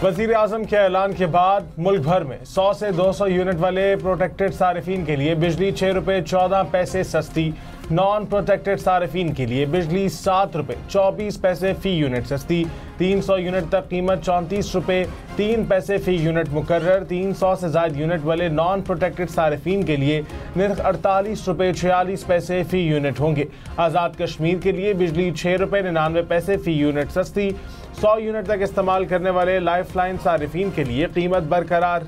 वज़ीर आज़म के ऐलान के बाद मुल्क भर में 100 से 200 यूनिट वाले प्रोटेक्टेड सारिफीन के लिए बिजली 6 रुपये 14 पैसे सस्ती, नॉन प्रोटेक्टेड सारिफीन के लिए बिजली 7 रुपये 24 पैसे फ़ी यूनिट सस्ती, 300 यूनिट तक कीमत 34 रुपये 3 पैसे फ़ी यूनिट मुकर्रर, 300 से ज़ायद यूनिट वाले नॉन प्रोटेक्टेड सारिफीन के लिए निर्ख 48 रुपये 46 पैसे फ़ी यूनिट होंगे। आज़ाद कश्मीर के लिए बिजली 6 रुपये 99 पैसे फ़ी यूनिट सस्ती, 100 यूनिट तक इस्तेमाल करने वाले लाइफ लाइन सारिफीन के लिए कीमत बरकरार।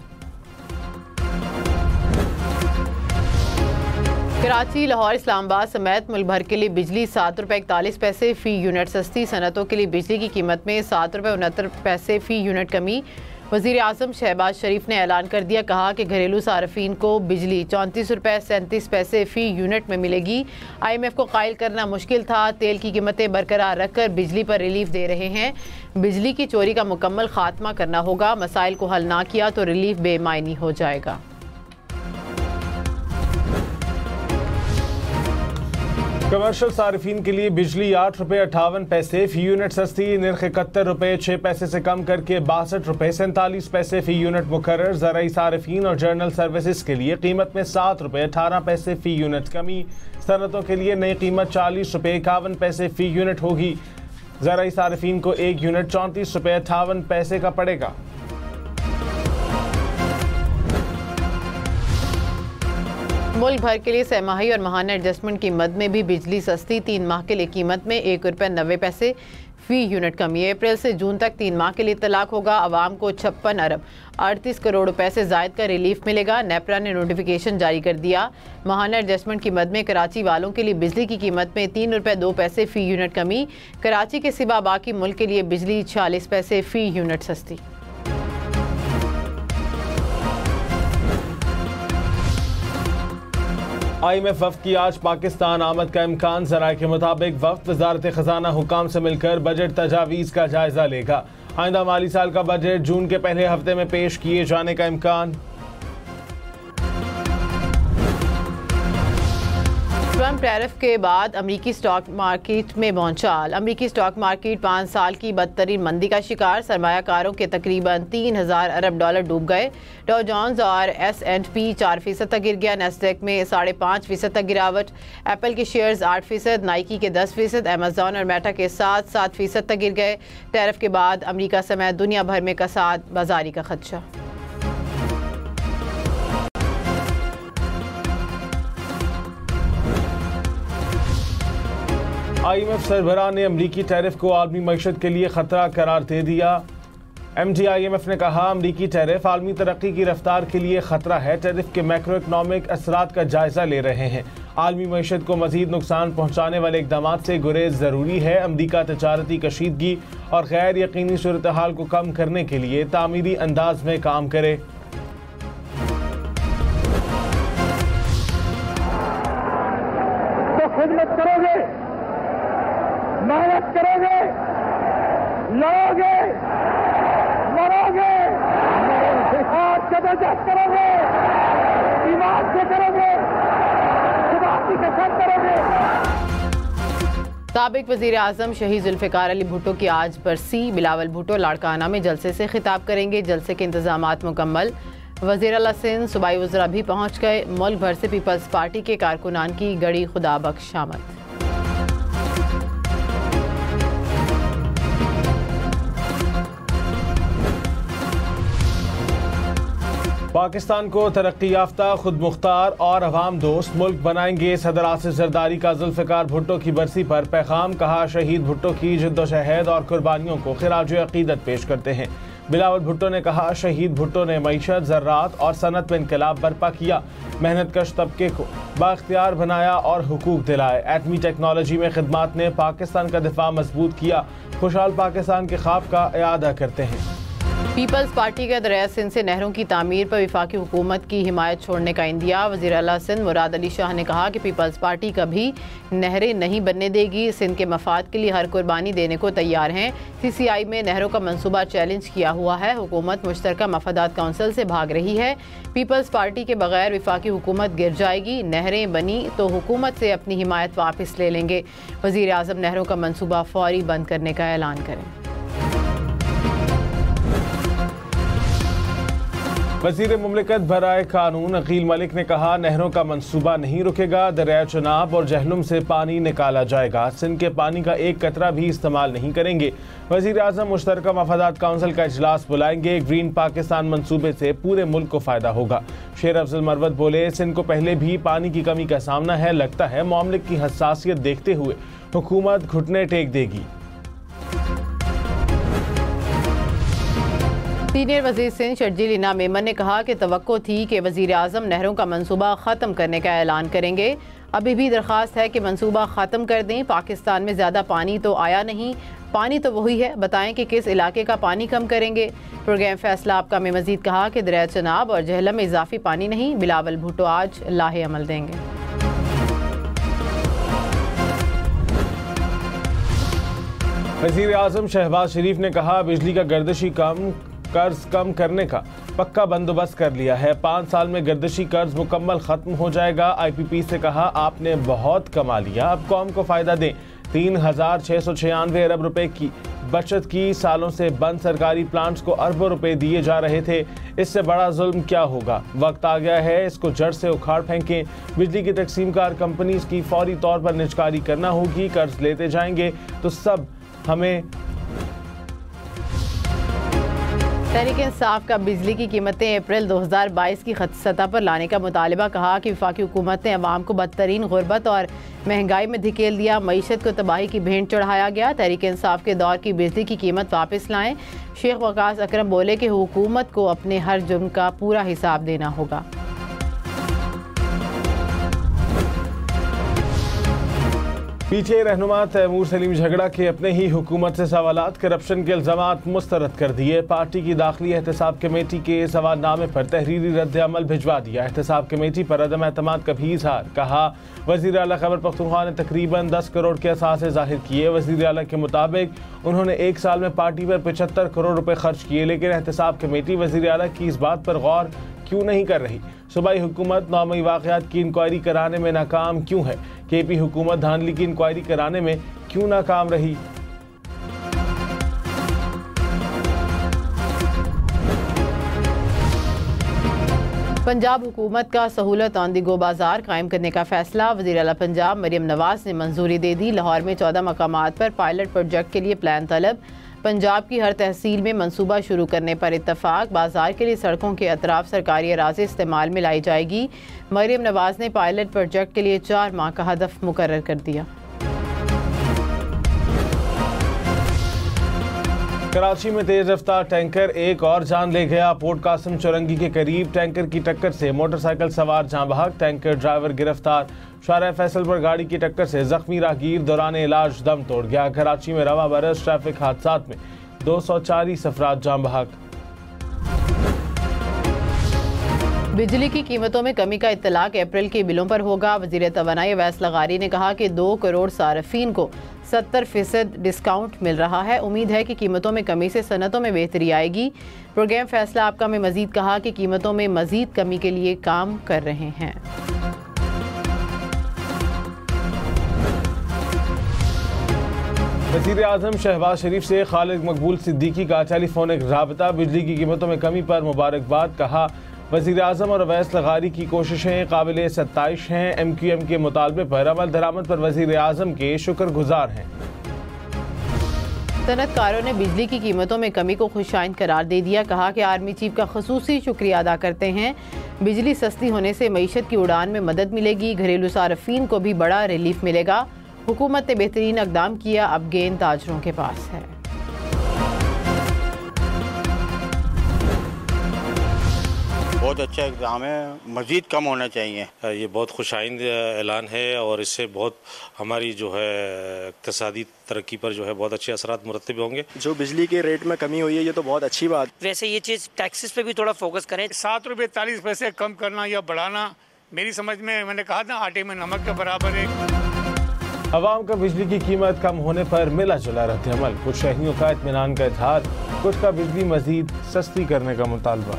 कराची, लाहौर, इस्लामाबाद समेत मुल्क भर के लिए बिजली 7 रुपये 41 पैसे फ़ी यूनिट सस्ती, सनतों के लिए बिजली की कीमत में 7 रुपये 69 पैसे फ़ी यूनिट कमी। वज़ीर आज़म शहबाज शरीफ ने ऐलान कर दिया, कहा कि घरेलू सार्फिन को बिजली 34 रुपये 37 पैसे फ़ी यूनिट में मिलेगी। IMF को कायल करना मुश्किल था, तेल की कीमतें बरकरार रखकर बिजली पर रिलीफ दे रहे हैं। बिजली की चोरी का मुकम्मल खात्मा करना होगा, मसाइल को हल ना किया तो रिलीफ बेमायनी हो जाएगा। कमर्शियल सारिफीन के लिए बिजली 8 रुपये 58 पैसे फ़ी यूनिट सस्ती, निर्ख 71 रुपये 6 पैसे से कम करके 62 रुपये 47 पैसे फ़ी यूनिट मुकर्रर। ज़राई सारिफीन और जर्नल सर्विसेज के लिए कीमत में 7 रुपये 18 पैसे फ़ी यूनिट कमी। सनतों के लिए नई कीमत 40 रुपये 51 पैसे फ़ी यूनिट होगी। ज़राई सारिफीन को 1 यूनिट 34 रुपये 58 पैसे का पड़ेगा। मुल्क भर के लिए सहमाही और माहाना एडजस्टमेंट की मद में भी बिजली सस्ती, 3 माह के लिए कीमत में 1 रुपये 90 पैसे फ़ी यूनिट कमी। अप्रैल से जून तक 3 माह के लिए इतलाक होगा। आवाम को 56 अरब 38 करोड़ रुपए से जायद का रिलीफ मिलेगा। नेपरा ने नोटिफिकेशन जारी कर दिया। माहाना एडजस्टमेंट की मद में कराची वालों के लिए बिजली की कीमत में 3 रुपये 2 पैसे फ़ी यूनिट कमी। कराची के सिवा बाकी मुल्क के लिए बिजली 46 पैसे फ़ी यूनिट सस्ती। IMF वफ़द की आज पाकिस्तान आमद का इम्कान। ज़राए के मुताबिक वफ़द वज़ारत ख़ज़ाना हुकाम से मिलकर बजट तजावीज़ का जायज़ा लेगा। आइंदा माली साल का बजट जून के पहले हफ्ते में पेश किए जाने का इम्कान। ट्रंप टैरिफ के बाद अमरीकी स्टॉक मार्केट में भौचाल। अमरीकी स्टॉक मार्केट 5 साल की बदतरीन मंदी का शिकार। सरमायाकारों के तकरीबन 3000 अरब डॉलर डूब गए। डॉ जोन्स और S&P 4% तक गिर गया। नेस्डेक में 5.5% तक गिरावट। एप्पल के शेयर्स 8%, नाइकी के 10%, अमेजॉन और मेटा के 7% तक गिर गए। टैरिफ के बाद अमरीका समेत दुनिया भर में कसाद बाजारी का खदशा। IMF सरबराह ने अमरीकी टैरिफ को आलमी मईशत के लिए ख़तरा करार दे दिया। MD IMF ने कहा, अमरीकी टैरिफ आलमी तरक्की की रफ्तार के लिए ख़तरा है। टैरिफ के मैक्रो इकनॉमिक असरात का जायज़ा ले रहे हैं। आलमी मईशत को मज़ीद नुकसान पहुँचाने वाले इक़दाम से गुरेज ज़रूरी है। अमरीका तजारती कशीदगी और गैर यकीनी सूरत हाल को कम करने के लिए तामीरी अंदाज में काम करे। तो खिदमत करोगे, मेहनत करोगे, लड़ोगे, मरोगे, और जबरदस्त करोगे, ईमान से करोगे, खुदा की कसम करोगे। साबिक वज़ीर आज़म शहीद जुल्फ़िकार अली भुट्टो की आज बरसी। बिलावल भुट्टो लाड़काना में जलसे से खिताब करेंगे। जलसे के इंतजामात मुकम्मल। वज़ीर आला सिंध सूबाई वज़रा भी पहुँच गए। मुल्क भर से पीपल्स पार्टी के कारकुनान की गड़ी खुदा बख्श आमद। पाकिस्तान को तरक्की याफ्ता, खुद मुख्तार और अवाम दोस्त मुल्क बनाएंगे। सदर आसिफ जरदारी का जुल्फ़िकार भुट्टो की बरसी पर पैगाम। कहा, शहीद भुट्टो की जद्दोजहद और कुर्बानियों को खिराज अक़ीदत पेश करते हैं। बिलावल भुट्टो ने कहा, शहीद भुट्टो ने मईशत, ज़राअत और सनत में इनकलाब बर्पा किया। मेहनत कश तबके को बाख्तियार बनाया और हुकूक दिलाए। एटमी टेक्नोलॉजी में खिदमात ने पाकिस्तान का दिफा मजबूत किया। खुशहाल पाकिस्तान के ख्वाब का इयादा करते हैं। पीपल्स पार्टी का दरिया सिंध से नहरों की तामीर पर वफाकी हुकूमत की हिमायत छोड़ने का इंदिया। वज़ीर आला सिंध मुराद अली शाह ने कहा कि पीपल्स पार्टी कभी नहरें नहीं बनने देगी। सिंध के मफाद के लिए हर कुर्बानी देने को तैयार हैं। CCI में नहरों का मंसूबा चैलेंज किया हुआ है। हुकूमत मुश्तरका मफादात काउंसिल से भाग रही है। पीपल्स पार्टी के बगैर वफाकी हुकूमत गिर जाएगी। नहरें बनी तो हुकूमत से अपनी हिमायत वापस ले लेंगे। वज़ीर आज़म नहरों का मंसूबा फौरी बंद करने का ऐलान करें। वज़ीर मुमलिकत बराए कानून अकील मलिक ने कहा, नहरों का मंसूबा नहीं रुकेगा, दरिया चनाब और जहलुम से पानी निकाला जाएगा, सिंध के पानी का एक कतरा भी इस्तेमाल नहीं करेंगे। वज़ीर आज़म मुश्तरका मफादात काउंसिल का इजलास बुलाएंगे, ग्रीन पाकिस्तान मंसूबे से पूरे मुल्क को फ़ायदा होगा। शेर अफजल मरवत बोले, सिंध को पहले भी पानी की कमी का सामना है, लगता है मामले की हसासियत देखते हुए हुकूमत घुटने टेक देगी। सीनियर वज़ीर सिंध शर्जील इना मेमन ने कहा कि तवक्को थी कि वज़ीर आज़म नहरों का मंसूबा ख़त्म करने का ऐलान करेंगे। अभी भी दरख्वास्त है कि मंसूबा ख़त्म कर दें। पाकिस्तान में ज़्यादा पानी तो आया नहीं, पानी तो वही है, बताएं कि किस इलाके का पानी कम करेंगे। प्रोग्राम फैसला आपका में मज़ीद कहा कि दरिया चनाब और जहलम में इजाफी पानी नहीं, बिलावल भुट्टो आज लाहे अमल देंगे। वज़ीर आज़म शहबाज शरीफ ने कहा, बिजली का गर्दिशी कर्ज कम करने का पक्का बंदोबस्त कर लिया है, 5 साल में गर्दिशी कर्ज मुकम्मल खत्म हो जाएगा। IPP से कहा, आपने बहुत कमा लिया, अब कौम को फायदा दें। 3,696 अरब रुपए की बचत की, सालों से बंद सरकारी प्लांट्स को अरबों रुपए दिए जा रहे थे, इससे बड़ा जुल्म क्या होगा। वक्त आ गया है, इसको जड़ से उखाड़ फेंकें। बिजली की तकसीमकार कंपनीज की फौरी तौर पर निजकारी करना होगी, कर्ज लेते जाएंगे तो सब हमें। तहरीक इंसाफ का बिजली की कीमतें अप्रैल 2022 की सतह पर लाने का मुतालबा। कहा कि वफाकी हुकूमत ने अवाम को बदतरीन गुर्बत और महंगाई में धकेल दिया, मईशत को तबाही की भेंट चढ़ाया गया। तहरीक इंसाफ के दौर की बिजली की कीमत वापस लाएं। शेख वकास अकरम बोले कि हुकूमत को अपने हर जुर्म का पूरा हिसाब देना होगा। पीछे रहनुमा तैमूर सलीम झगड़ा के अपने ही हुकूमत से सवालात, करप्शन के इल्जामात मुस्तरद कर दिए। पार्टी की दाखिली एहतसाब कमेटी के सवालनामे पर तहरीरी रद्द अमल भिजवा दिया। एहतसाब कमेटी पर अदम एतमाद का भी इजहार। कहा, वज़ीर आला खैबर पख्तूनख्वा ने तकरीबन 10 करोड़ के असासे जाहिर किए। वज़ीर आला के मुताबिक उन्होंने 1 साल में पार्टी पर 75 करोड़ रुपए खर्च किए, लेकिन एहतसाब कमेटी वज़ीर आला की इस बात पर गौर क्यों नहीं कर रही। सूबाई हुकूमत नौमई वाक़यात की इंक्वायरी कराने में नाकाम क्यों है। KP हुकूमत धांधली की इंक्वायरी कराने में क्यों नाकाम रही। पंजाब हुकूमत का सहूलत ऑन दी गो बाजार कायम करने का फैसला। वज़ीर आला पंजाब मरियम नवाज ने मंजूरी दे दी। लाहौर में 14 मकामात पर पायलट प्रोजेक्ट के लिए प्लान तलब। पंजाब की हर तहसील में मंसूबा शुरू करने पर इत्तफाक। बाजार के लिए सड़कों के अतराफ सरकारी अराज़ी इस्तेमाल में लाई जाएगी। मरियम नवाज ने पायलट प्रोजेक्ट के लिए 4 माह का हदफ मुकर्रर कर दिया। कराची में तेज रफ्तार टैंकर एक और जान ले गया। पोर्ट कासिम चौरंगी के करीब टैंकर की टक्कर से मोटरसाइकिल सवार जाँ बहक, टैंकर ड्राइवर गिरफ्तार। शाहराह फैसल पर गाड़ी की टक्कर से जख्मी राहगीर दौरान इलाज दम तोड़ गया। कराची में रवा बरस ट्रैफिक हादसात में 240 अफराद जाँ बहक। बिजली की कीमतों में कमी का इत्तलाक अप्रैल के बिलों पर होगा। वज़ीर तवानाई अवैस लगारी ने कहा कि 2 करोड़ सारफीन को 70% डिस्काउंट मिल रहा है। उम्मीद है कि कीमतों में कमी से सनतों में बेहतरी आएगी। प्रोग्राम फैसला आपका में मजीद कहा कि कीमतों में मजीद कमी के लिए काम कर रहे हैं। वज़ीर आज़म शहबाज शरीफ से खालिद मकबूल सिद्दीकी का टेलीफोनिक राबता। बिजली की कीमतों में कमी पर मुबारकबाद। कहा, वज़ीर आज़म और अवैस लगारी की कोशिशें काबिल सत्ताइश हैं। MQM के मुतालबे पर अमल दरामद पर वज़ीर आज़म के शुक्रगुजार हैं। सनतकारों ने बिजली की कीमतों में कमी को खुशाइन करार दे दिया। कहा कि आर्मी चीफ का खसूसी शुक्रिया अदा करते हैं। बिजली सस्ती होने से मईशत की उड़ान में मदद मिलेगी। घरेलू सारफीन को भी बड़ा रिलीफ मिलेगा। हुकूमत ने बेहतरीन इक़दाम किया, अब गेंद ताजरों के पास है। बहुत अच्छा इक़दाम है, मज़ीद कम होना चाहिए। ये बहुत खुशाइंद ऐलान है और इससे बहुत हमारी जो है इक़्तिसादी तरक्की पर जो है बहुत अच्छे असरात मुरत्तब होंगे। जो बिजली के रेट में कमी हुई है ये तो बहुत अच्छी बात। वैसे ये चीज़ टैक्सेस पे भी थोड़ा फोकस करें। 7 रुपये 40 पैसे कम करना या बढ़ाना मेरी समझ में, मैंने कहा था, आटे में नमक के बराबर है। अवाम का बिजली की कीमत कम होने पर मिला जुला रद्द अमल। कुछ शहरियों का इत्मीनान का इजहार, कुछ का बिजली मजीद सस्ती करने का मुतालबा।